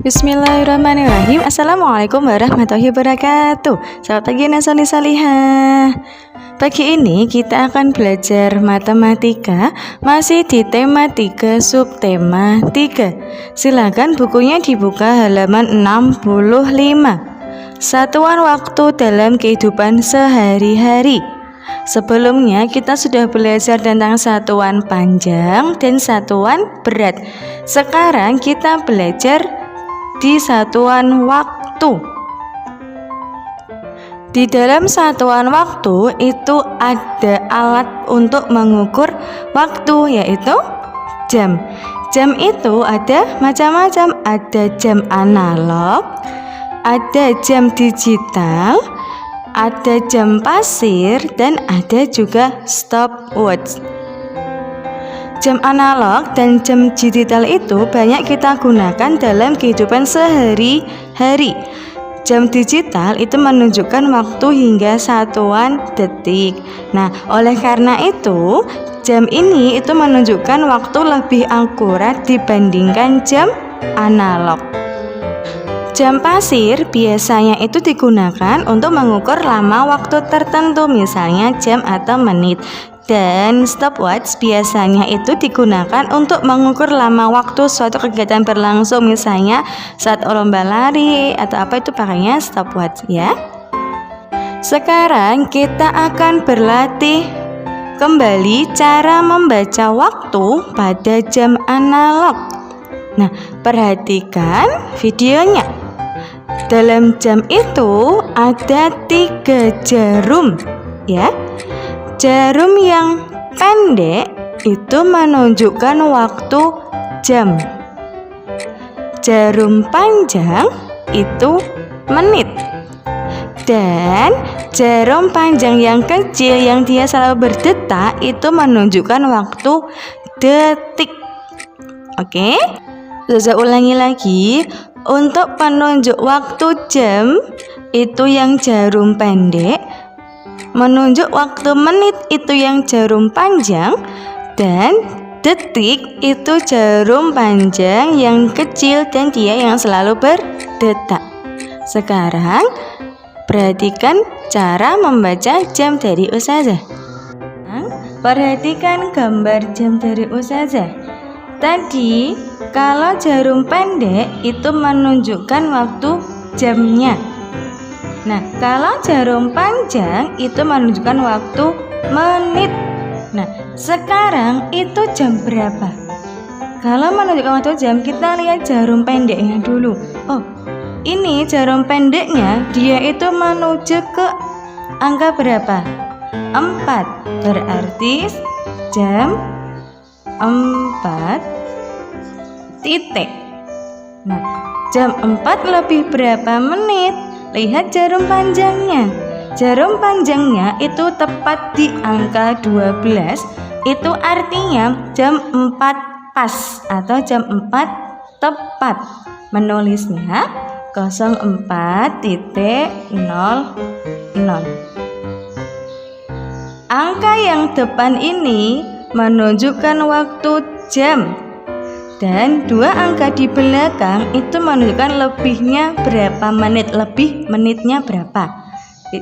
Bismillahirrahmanirrahim. Assalamualaikum warahmatullahi wabarakatuh. Selamat pagi Nasoni Salihah. Pagi ini kita akan belajar matematika, masih di tema 3 subtema 3. Silakan bukunya dibuka halaman 65. Satuan waktu dalam kehidupan sehari-hari. Sebelumnya kita sudah belajar tentang satuan panjang dan satuan berat. Sekarang kita belajar di satuan waktu. Di dalam satuan waktu itu ada alat untuk mengukur waktu, yaitu jam. Jam itu ada macam-macam, ada jam analog, ada jam digital, ada jam pasir, dan ada juga stopwatch. Jam analog dan jam digital itu banyak kita gunakan dalam kehidupan sehari-hari. Jam digital itu menunjukkan waktu hingga satuan detik. Nah, oleh karena itu, jam ini itu menunjukkan waktu lebih akurat dibandingkan jam analog. Jam pasir biasanya itu digunakan untuk mengukur lama waktu tertentu, misalnya jam atau menit. Dan stopwatch biasanya itu digunakan untuk mengukur lama waktu suatu kegiatan berlangsung, misalnya saat lomba lari atau apa, itu pakainya stopwatch ya. Sekarang kita akan berlatih kembali cara membaca waktu pada jam analog. Nah, perhatikan videonya. Dalam jam itu ada 3 jarum ya. Jarum yang pendek itu menunjukkan waktu jam. Jarum panjang itu menit. Dan jarum panjang yang kecil yang dia selalu berdetak itu menunjukkan waktu detik. Oke? Saya ulangi lagi. Untuk penunjuk waktu jam itu yang jarum pendek, menunjuk waktu menit itu yang jarum panjang, dan detik itu jarum panjang yang kecil dan dia yang selalu berdetak. Sekarang perhatikan cara membaca jam dari Ustazah. Perhatikan gambar jam dari Ustazah. Tadi kalau jarum pendek itu menunjukkan waktu jamnya. Nah, kalau jarum panjang itu menunjukkan waktu menit. Nah, sekarang itu jam berapa? Kalau menunjukkan waktu jam, kita lihat jarum pendeknya dulu. Oh, ini jarum pendeknya, dia itu menuju ke angka berapa? 4. Berarti jam 4 titik. Nah, jam 4 lebih berapa menit? Lihat jarum panjangnya. Jarum panjangnya itu tepat di angka 12. Itu artinya jam 4 pas atau jam 4 tepat. Menulisnya 04.00. Angka yang depan ini menunjukkan waktu jam. Dan 2 angka di belakang itu menunjukkan lebihnya berapa menit, lebih menitnya berapa.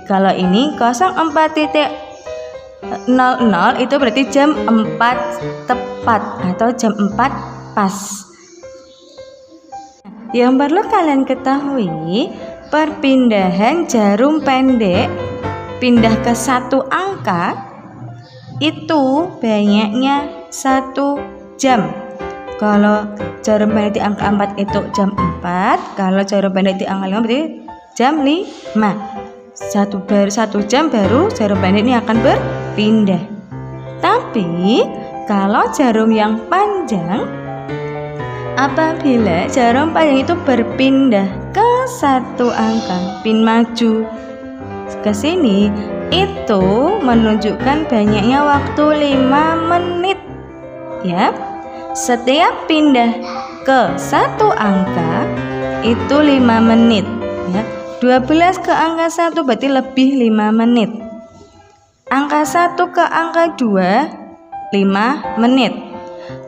Kalau ini 04.00 itu berarti jam 4 tepat atau jam 4 pas. Yang perlu kalian ketahui, perpindahan jarum pendek pindah ke 1 angka itu banyaknya 1 jam. Kalau jarum pendek di angka 4 itu jam 4. Kalau jarum pendek di angka 5 berarti jam 5. Baru 1 jam baru jarum pendek ini akan berpindah. Tapi kalau jarum yang panjang, apabila jarum panjang itu berpindah ke 1 angka, pin maju ke sini, itu menunjukkan banyaknya waktu 5 menit ya. Setiap pindah ke 1 angka itu 5 menit ya. 12 ke angka 1 berarti lebih 5 menit. Angka 1 ke angka 2 5 menit.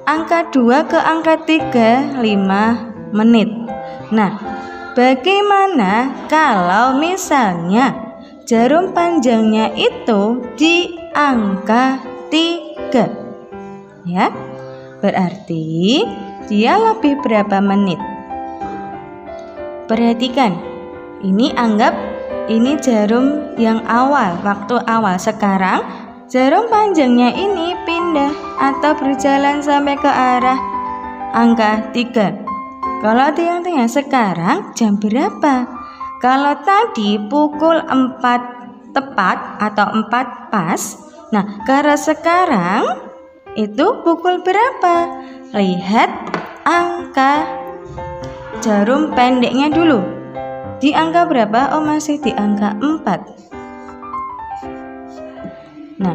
Angka 2 ke angka 3 5 menit. Nah, bagaimana kalau misalnya jarum panjangnya itu di angka 3? Ya, berarti dia lebih berapa menit? Perhatikan, ini anggap ini jarum yang awal, waktu awal. Sekarang jarum panjangnya ini pindah atau berjalan sampai ke arah angka 3. Kalau tengah-tengah sekarang jam berapa? Kalau tadi pukul 4 tepat atau 4 pas. Nah, kalau sekarang itu pukul berapa? Lihat angka jarum pendeknya dulu. Di angka berapa? Oh, masih di angka 4. Nah,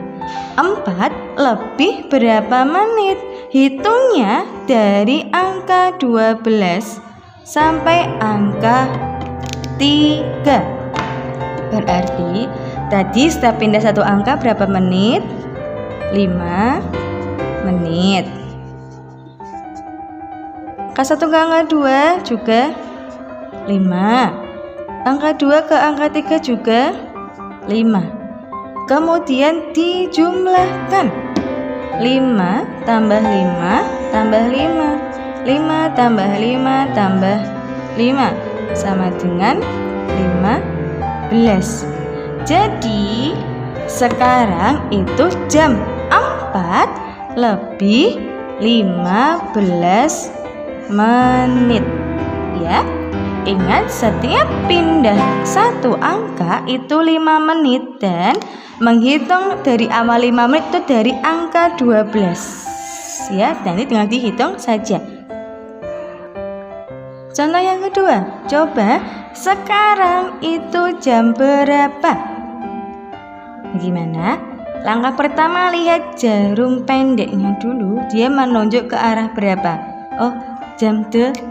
4 lebih berapa menit? Hitungnya dari angka 12 sampai angka 3. Berarti tadi setelah pindah satu angka berapa menit? 5 menit. Angka 1 ke angka 2 juga 5. Angka 2 ke angka 3 juga 5. Kemudian dijumlahkan 5 tambah 5 tambah 5, 5 tambah 5 tambah 5 sama dengan 15. Jadi sekarang itu jam 4 lebih 15 menit. Ya, ingat setiap pindah satu angka itu 5 menit dan menghitung dari awal 5 menit itu dari angka 12. Ya, dan ini tinggal dihitung saja. Contoh yang kedua, coba sekarang itu jam berapa? Gimana? Langkah pertama, lihat jarum pendeknya dulu. Dia menunjuk ke arah berapa? Oh, jam 8.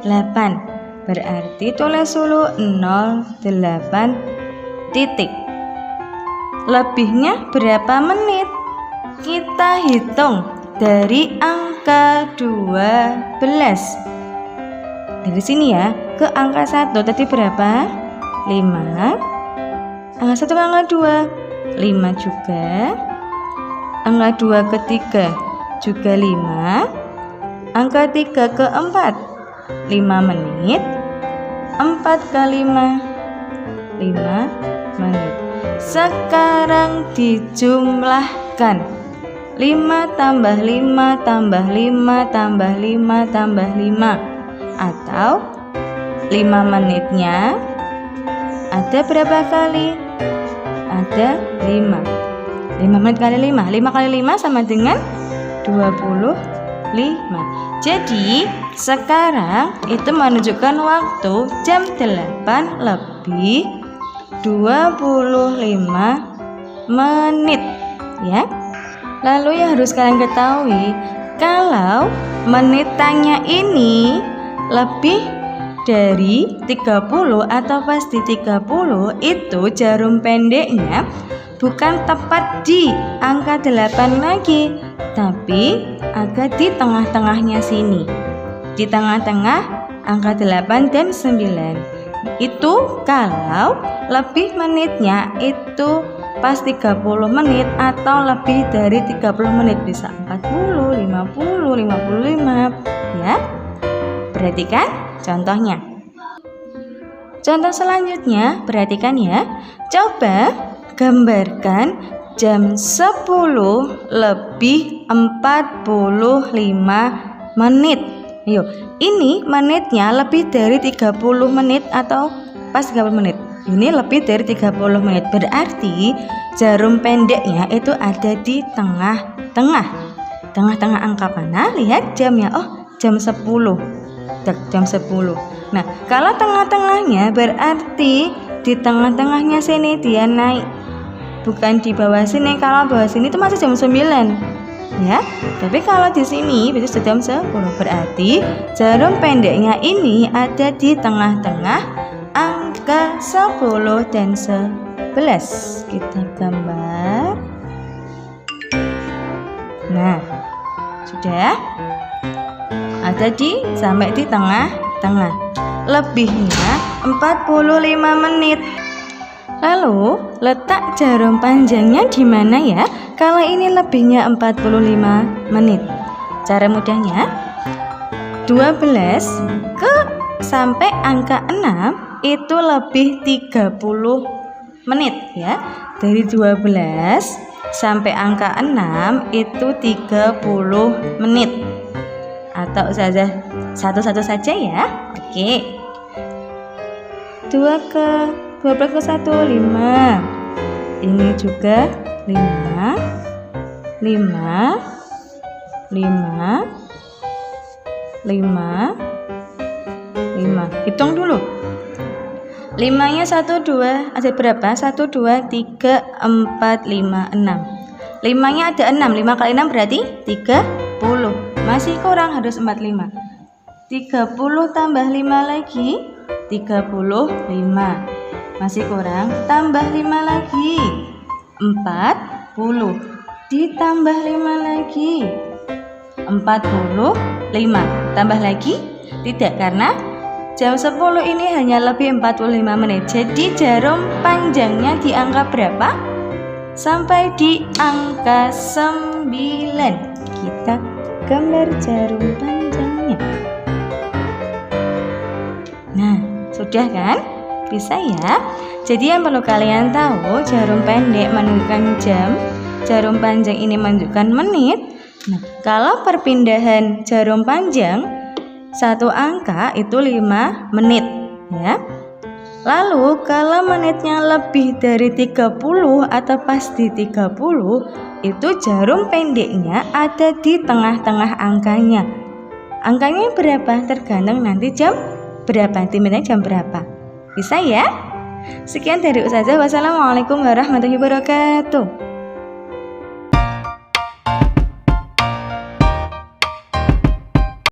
Berarti tulis dulu 08 titik. Lebihnya berapa menit? Kita hitung dari angka 12. Dari sini ya, ke angka 1 tadi berapa? 5. Angka 1 ke angka 2, 5 juga. Angka 2 ke 3 juga 5. Angka 3 ke 4, 5 menit. 4 ke 5, 5 menit. Sekarang dijumlahkan 5 tambah 5 tambah 5 tambah 5 tambah 5, atau 5 menitnya ada berapa kali? Ada 5. 5 menit kali 5, 5 kali 5 sama dengan 25. Jadi sekarang itu menunjukkan waktu jam 8 lebih 25 menit. Ya. Lalu yang harus kalian ketahui, kalau menitannya ini lebih dari 30 atau pasti 30, itu jarum pendeknya bukan tepat di angka 8 lagi, tapi agak di tengah-tengahnya sini. Di tengah-tengah angka 8 dan 9. Itu kalau lebih menitnya itu pas 30 menit atau lebih dari 30 menit, bisa 40, 50, 55. Ya. Perhatikan contohnya. Contoh selanjutnya, perhatikan ya. Coba gambarkan jam 10 lebih 45 menit. Ayo, ini menitnya lebih dari 30 menit atau pas 30 menit. Ini lebih dari 30 menit. Berarti jarum pendeknya itu ada di tengah-tengah. Tengah-tengah angka mana? Lihat jamnya. Oh, jam 10. Jam 10. Nah, kalau tengah-tengahnya berarti di tengah-tengahnya sini dia naik. Bukan di bawah sini. Kalau bawah sini itu masih jam 9. Ya. Tapi kalau di sini itu sudah jam 10. Berarti jarum pendeknya ini ada di tengah-tengah angka 10 dan 11. Kita gambar. Nah, sudah ada sampai di tengah-tengah. lebihnya 45 menit. Lalu letak jarum panjangnya di mana ya? Kalau ini lebihnya 45 menit. Cara mudahnya 12 sampai angka 6 itu lebih 30 menit ya. Dari 12 sampai angka 6 itu 30 menit. Atau saja satu-satu saja ya. Oke. 12 ke 1 5. Ini juga 5 5 5 5 5. Hitung dulu. 5-nya 1 2 ada berapa? 1 2 3 4 5 6. 5-nya ada 6. 5 kali 6 berarti 30. Masih kurang, harus 45. 30 tambah 5 lagi 35. Masih kurang, tambah 5 lagi 40. Ditambah 5 lagi 45. Tambah lagi? Tidak, karena jam 10 ini hanya lebih 45 menit. Jadi jarum panjangnya di angka berapa? Sampai di angka 9. Kita gambar jarum panjangnya. Nah, sudah kan? Bisa ya? Jadi yang perlu kalian tahu, jarum pendek menunjukkan jam, jarum panjang ini menunjukkan menit. Nah, kalau perpindahan jarum panjang satu angka itu 5 menit ya. Lalu kalau menitnya lebih dari 30 atau pas di 30, itu jarum pendeknya ada di tengah-tengah angkanya. Angkanya berapa? Tergantung nanti jam berapa, timnya jam berapa. Bisa ya? Sekian dari Ustazah. Wassalamualaikum warahmatullahi wabarakatuh.